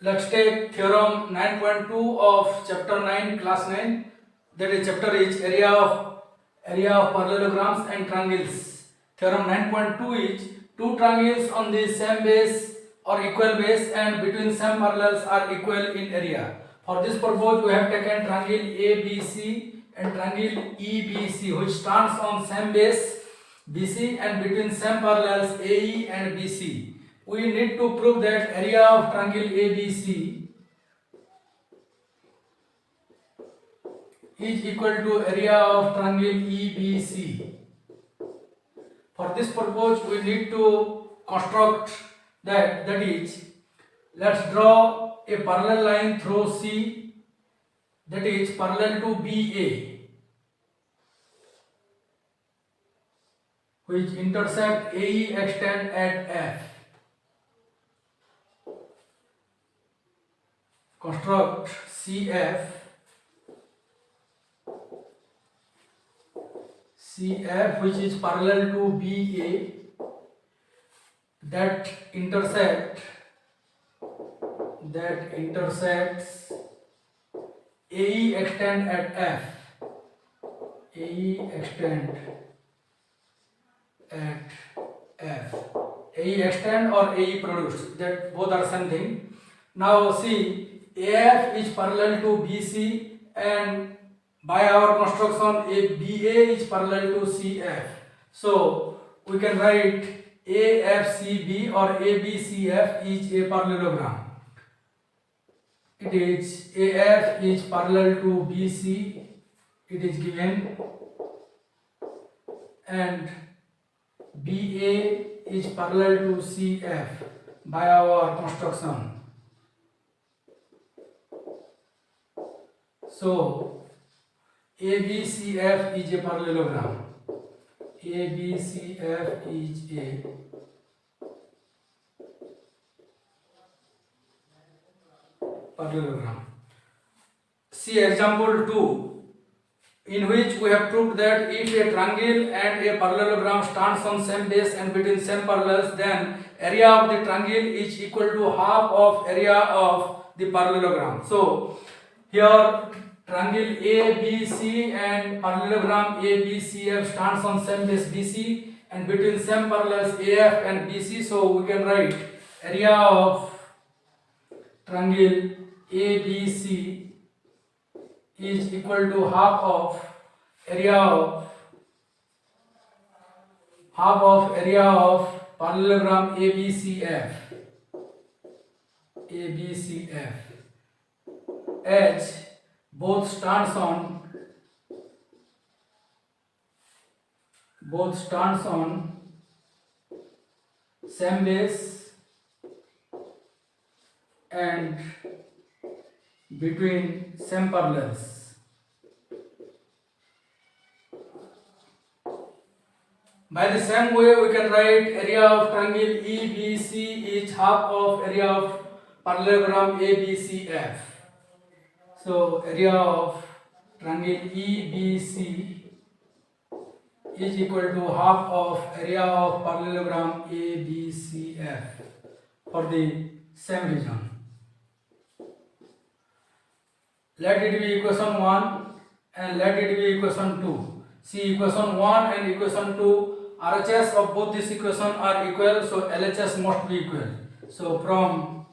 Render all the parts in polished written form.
Let's take theorem 9.2 of chapter 9, class 9. That is chapter is area of parallelograms and triangles. Theorem 9.2 is two triangles on the same base or equal base and between same parallels are equal in area. For this purpose, we have taken triangle ABC and triangle EBC, which stands on same base BC and between same parallels AE and BC. We need to prove that area of triangle ABC is equal to area of triangle EBC. For this purpose, we need to construct that is, let's draw a parallel line through C, that is parallel to BA, which intersect AE extend at F. Construct CF which is parallel to BA that intersects AE extend at F. AE extend at F. AE extend or AE produce, that both are same thing. Now see, AF is parallel to BC and by our construction BA is parallel to CF. So we can write AFCB or ABCF is a parallelogram. It is AF is parallel to BC, it is given, and BA is parallel to CF by our construction. So ABCF is a parallelogram. ABCF is a parallelogram. See example 2, in which we have proved that if a triangle and a parallelogram stands on same base and between same parallels, then area of the triangle is equal to half of area of the parallelogram. So here triangle ABC and parallelogram ABCF stands on same base BC and between same parallels AF and BC. So we can write area of triangle ABC is equal to half of area of parallelogram ABCF as both stands on same base and between same parallels. By the same way, we can write area of triangle EBC is half of area of parallelogram ABCF. So area of triangle EBC is equal to half of area of parallelogram ABCF for the same reason. Let it be equation 1 and let it be equation 2. See, equation 1 and equation 2, RHS of both these equations are equal, so LHS must be equal. So from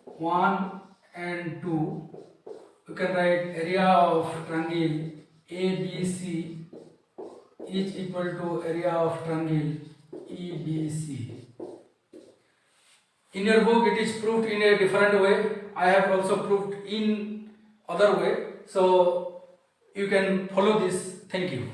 1 and 2, we can write area of triangle ABC is equal to area of triangle EBC. In your book it is proved in a different way. I have also proved in other way. So you can follow this. Thank you.